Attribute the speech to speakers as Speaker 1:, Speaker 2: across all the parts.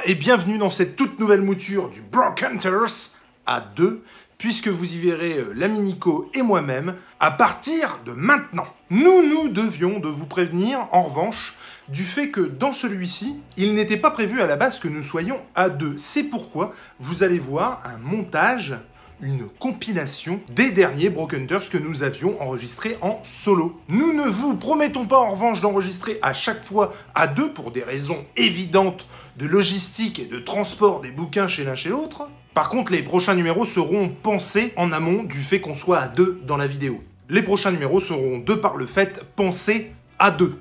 Speaker 1: et bienvenue dans cette toute nouvelle mouture du Brock Hunters à 2, puisque vous y verrez l'ami Nico et moi-même à partir de maintenant. Nous devions de vous prévenir, en revanche, du fait que dans celui-ci, il n'était pas prévu à la base que nous soyons à 2. C'est pourquoi vous allez voir un montage, une compilation des derniers Brock Hunters que nous avions enregistrés en solo. Nous ne vous promettons pas en revanche d'enregistrer à chaque fois à 2 pour des raisons évidentes de logistique et de transport des bouquins chez l'un chez l'autre. Par contre, les prochains numéros seront pensés en amont du fait qu'on soit à 2 dans la vidéo. Les prochains numéros seront, de par le fait, pensés à 2.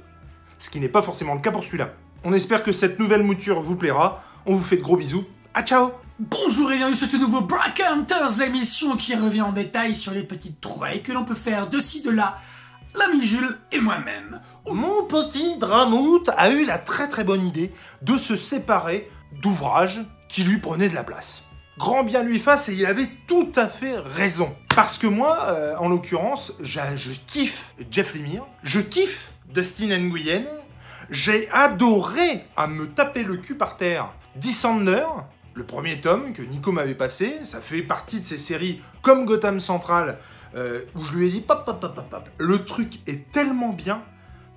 Speaker 1: Ce qui n'est pas forcément le cas pour celui-là. On espère que cette nouvelle mouture vous plaira. On vous fait de gros bisous. À ciao!
Speaker 2: Bonjour et bienvenue sur ce nouveau Brock Hunters, l'émission qui revient en détail sur les petites trouvailles que l'on peut faire de ci, de là, l'ami Jules et moi-même.
Speaker 1: Mon petit Dramout a eu la très bonne idée de se séparer d'ouvrages qui lui prenaient de la place. Grand bien lui fasse, et il avait tout à fait raison. Parce que moi, en l'occurrence, je kiffe Jeff Lemire, je kiffe Dustin Nguyen, j'ai adoré à me taper le cul par terre Descender, le premier tome que Nico m'avait passé. Ça fait partie de ces séries comme Gotham Central, où je lui ai dit pop, le truc est tellement bien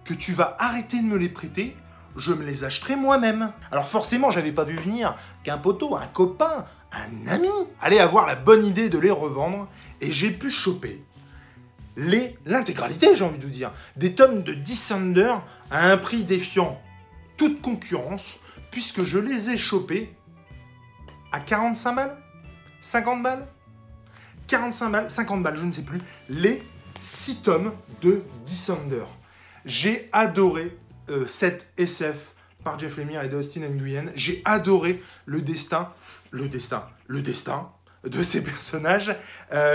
Speaker 1: que tu vas arrêter de me les prêter, je me les achèterai moi-même. Alors forcément, j'avais pas vu venir qu'un poteau, un copain, un ami allait avoir la bonne idée de les revendre, et j'ai pu choper l'intégralité, j'ai envie de vous dire, des tomes de Descender à un prix défiant toute concurrence, puisque je les ai chopés à 45 balles, 50 balles, 45 balles, 50 balles, je ne sais plus, les 6 tomes de Descender. J'ai adoré cette SF par Jeff Lemire et Dustin Nguyen. J'ai adoré le destin de ces personnages.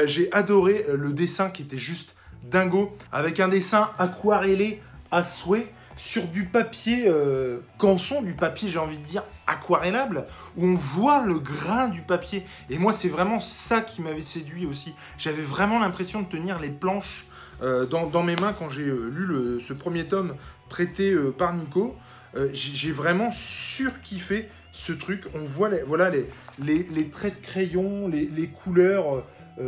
Speaker 1: J'ai adoré le dessin qui était juste dingo, avec un dessin aquarellé à souhait, sur du papier canson, du papier, j'ai envie de dire, aquarellable, où on voit le grain du papier. Et moi, c'est vraiment ça qui m'avait séduit aussi. J'avais vraiment l'impression de tenir les planches dans mes mains quand j'ai lu ce premier tome prêté par Nico. J'ai vraiment surkiffé ce truc. On voit les traits de crayon, les couleurs,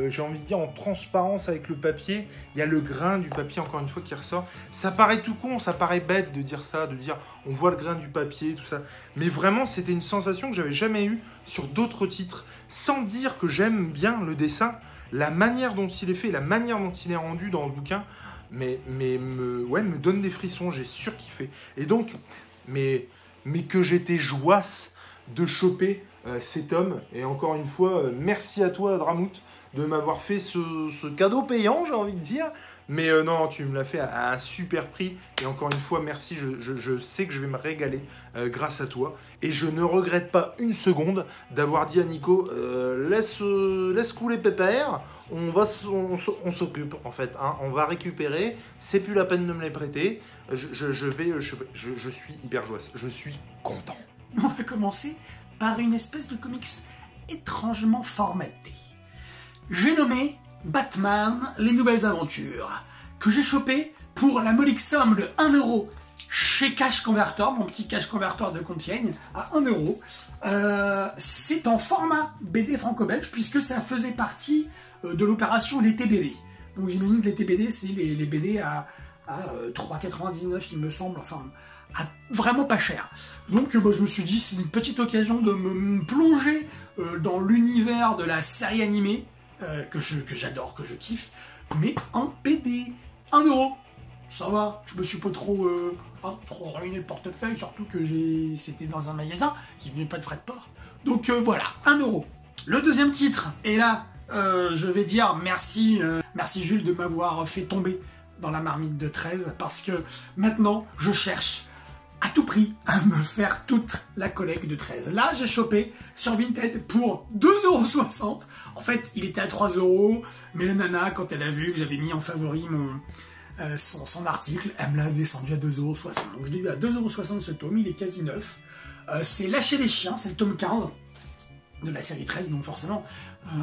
Speaker 1: j'ai envie de dire en transparence avec le papier. Il y a le grain du papier, encore une fois, qui ressort. Ça paraît tout con, ça paraît bête de dire ça, de dire on voit le grain du papier, tout ça. Mais vraiment, c'était une sensation que j'avais jamais eue sur d'autres titres. Sans dire que j'aime bien le dessin, la manière dont il est fait, la manière dont il est rendu dans ce bouquin, me donne des frissons. J'ai surkiffé. Et donc, mais que j'étais joasse de choper ces tomes. Et encore une fois, merci à toi, Dramout, de m'avoir fait ce cadeau payant, j'ai envie de dire. Mais non, tu me l'as fait à un super prix. Et encore une fois, merci. Je sais que je vais me régaler grâce à toi. Et je ne regrette pas une seconde d'avoir dit à Nico, laisse couler pépère. On s'occupe, en fait. Hein, on va récupérer. C'est plus la peine de me les prêter. Je suis hyper joyeux. Je suis content.
Speaker 2: On va commencer par une espèce de comics étrangement formaté. J'ai nommé Batman, les nouvelles aventures, que j'ai chopé pour la modique somme de 1 € chez Cash Converter, mon petit Cash Converter de Compiègne, à 1 €. C'est en format BD franco-belge, puisque ça faisait partie de l'opération Les TBD. Donc j'imagine que les TBD, c'est les BD à 3,99 il me semble, enfin vraiment pas cher. Donc je me suis dit c'est une petite occasion de me plonger dans l'univers de la série animée que j'adore, que je kiffe, mais en BD. 1 €. Ça va, je me suis pas trop ruiné le portefeuille, surtout que c'était dans un magasin qui venait pas de frais de port. Donc voilà, 1 €. Le deuxième titre, et là je vais dire merci Jules de m'avoir fait tomber dans la marmite de 13, parce que maintenant je cherche à tout prix à me faire toute la collecte de 13. Là j'ai chopé sur Vinted pour 2,60 €. En fait il était à 3 €, mais la nana, quand elle a vu que j'avais mis en favori son article, elle me l'a descendu à 2,60 €. Donc je l'ai eu à 2,60 € ce tome, il est quasi neuf. C'est Lâcher les chiens, c'est le tome 15 de la série 13, donc forcément,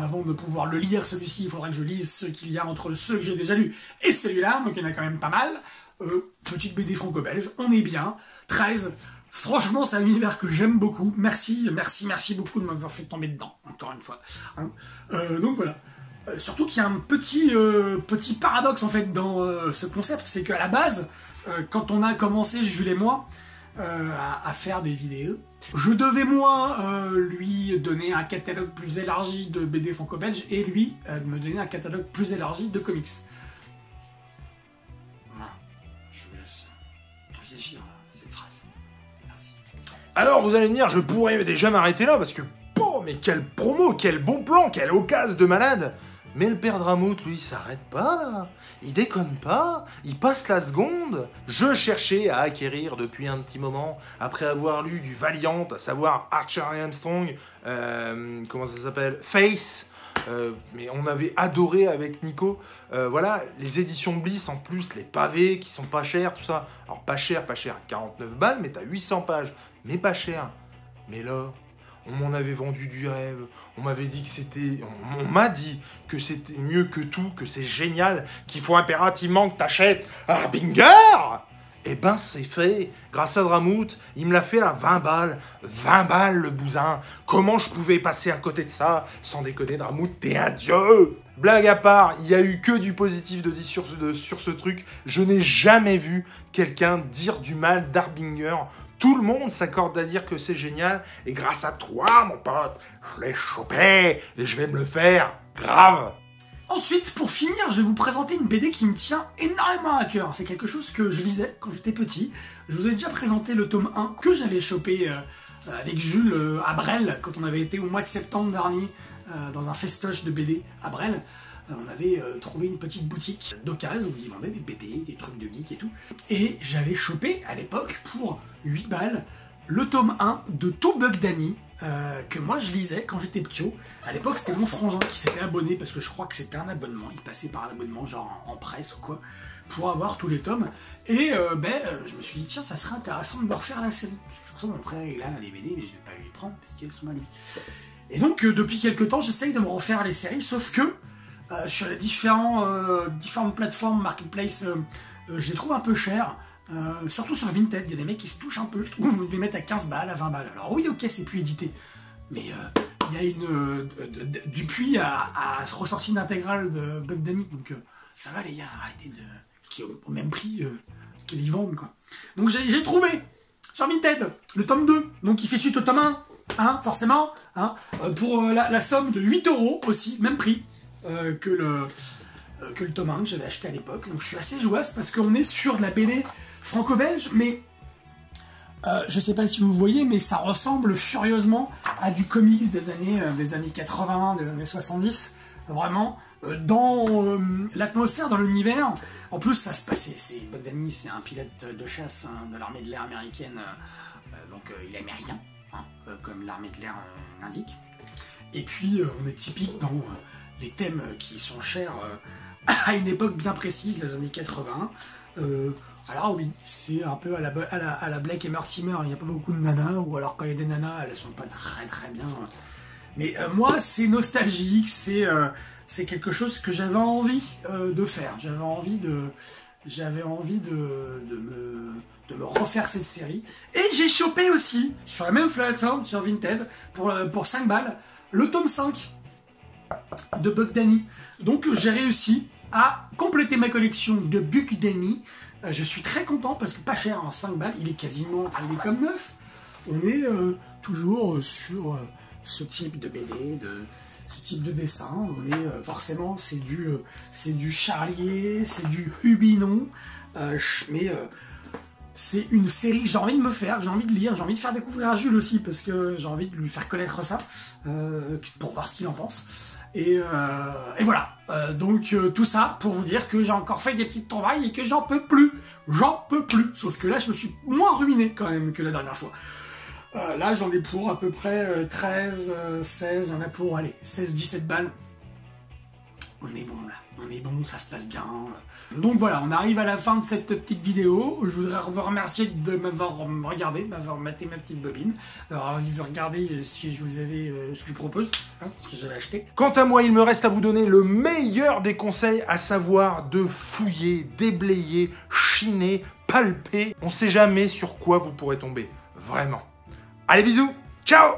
Speaker 2: avant de pouvoir le lire celui-ci, il faudrait que je lise ce qu'il y a entre ceux que j'ai déjà lus et celui-là, donc il y en a quand même pas mal. Petite BD franco-belge, on est bien. 13, Franchement, c'est un univers que j'aime beaucoup. Merci beaucoup de m'avoir fait tomber dedans, encore une fois. Hein. Donc voilà. Surtout qu'il y a un petit paradoxe en fait dans ce concept, c'est qu'à la base, quand on a commencé, Jules et moi, à faire des vidéos, je devais moi lui donner un catalogue plus élargi de BD franco-belge et lui me donner un catalogue plus élargi de comics. Voilà. Je vous laisse réfléchir à cette phrase. Merci.
Speaker 1: Alors vous allez me dire, je pourrais déjà m'arrêter là parce que, oh, mais quelle promo, quel bon plan, quelle occasion de malade. Mais le père Dramout, lui, il s'arrête pas là. Il déconne pas, il passe la seconde. Je cherchais à acquérir depuis un petit moment, après avoir lu du Valiant, à savoir Archer et Armstrong, comment ça s'appelle, Face, mais on avait adoré avec Nico. Voilà, les éditions Bliss en plus, les pavés qui sont pas chers, tout ça. Alors pas cher, 49 balles, mais t'as 800 pages, mais pas cher. Mais là, on m'en avait vendu du rêve, on m'avait dit que c'était... On m'a dit que c'était mieux que tout, que c'est génial, qu'il faut impérativement que t'achètes Harbinger. Eh ben c'est fait, grâce à Dramout, il me l'a fait à 20 balles. 20 balles le bousin. Comment je pouvais passer à côté de ça? Sans déconner, Dramout, t'es un dieu. Blague à part, il y a eu que du positif de dit sur ce truc. Je n'ai jamais vu quelqu'un dire du mal d'Harbinger. Tout le monde s'accorde à dire que c'est génial. Et grâce à toi, mon pote, je l'ai chopé et je vais me le faire grave.
Speaker 2: Ensuite, pour finir, je vais vous présenter une BD qui me tient énormément à cœur. C'est quelque chose que je lisais quand j'étais petit. Je vous ai déjà présenté le tome 1 que j'avais chopé avec Jules à Brel, quand on avait été au mois de septembre dernier dans un festoche de BD à Brel. On avait trouvé une petite boutique d'occasion où ils vendaient des BD, des trucs de geek et tout. Et j'avais chopé à l'époque pour 8 balles le tome 1 de Tout Bug Danny, que moi je lisais quand j'étais petit. À l'époque c'était mon frangin qui s'était abonné, parce que je crois que c'était un abonnement, il passait par un abonnement genre en presse ou quoi, pour avoir tous les tomes. Et je me suis dit tiens, ça serait intéressant de me refaire la série. De toute façon mon frère il a les BD mais je vais pas lui les prendre parce qu'elles sont à lui. Et donc depuis quelques temps j'essaye de me refaire les séries, sauf que sur les différentes plateformes marketplace, je les trouve un peu chères. Surtout sur Vinted, il y a des mecs qui se touchent un peu, je trouve, vous les mettre à 15 balles, à 20 balles. Alors oui, ok, c'est plus édité, mais il y a une... Dupuis a ressorti une intégrale de Bug Danny, donc ça va les gars, arrêtez de... qui au même prix qu'ils y vendent, quoi. Donc j'ai trouvé, sur Vinted, le tome 2, donc il fait suite au tome 1, hein, forcément, hein, pour la somme de 8 € aussi, même prix que le tome 1 que j'avais acheté à l'époque. Donc je suis assez jouasse parce qu'on est sur de la BD franco-belge, mais je sais pas si vous voyez, mais ça ressemble furieusement à du comics des années 80, des années 70, vraiment, dans l'atmosphère, dans l'univers. En plus, ça se passait, Bug Danny, c'est un pilote de chasse de l'armée de l'air américaine, donc il est américain, hein, comme l'armée de l'air l'indique. Et puis, on est typique dans les thèmes qui sont chers à une époque bien précise, les années 80. Alors oui, c'est un peu à la Blake et Mortimer, il n'y a pas beaucoup de nanas, ou alors quand il y a des nanas, elles sont pas très bien. Mais moi, c'est nostalgique, c'est quelque chose que j'avais envie de faire. J'avais envie de me refaire cette série. Et j'ai chopé aussi, sur la même plateforme, sur Vinted, pour 5 balles, le tome 5 de Bug Danny. Donc j'ai réussi à compléter ma collection de Bug Danny. Je suis très content parce que pas cher, hein, 5 balles, il est quasiment, enfin, il est comme neuf. On est toujours sur ce type de BD, ce type de dessin. On est forcément, c'est du Charlier, c'est du Hubinon, mais c'est une série que j'ai envie de me faire, que j'ai envie de lire, j'ai envie de faire découvrir à Jules aussi parce que j'ai envie de lui faire connaître ça pour voir ce qu'il en pense. Et voilà, donc tout ça pour vous dire que j'ai encore fait des petites trouvailles et que j'en peux plus, sauf que là je me suis moins ruiné quand même que la dernière fois. Là j'en ai pour à peu près 13, 16, il y en a pour, allez, 16, 17 balles. On est bon là, on est bon, ça se passe bien. Donc voilà, on arrive à la fin de cette petite vidéo. Je voudrais vous remercier de m'avoir regardé, m'avoir maté ma petite bobine. Alors, regardez si je vous avais ce que je propose, hein, ce que j'avais acheté.
Speaker 1: Quant à moi, il me reste à vous donner le meilleur des conseils, à savoir de fouiller, déblayer, chiner, palper. On sait jamais sur quoi vous pourrez tomber. Vraiment. Allez, bisous. Ciao.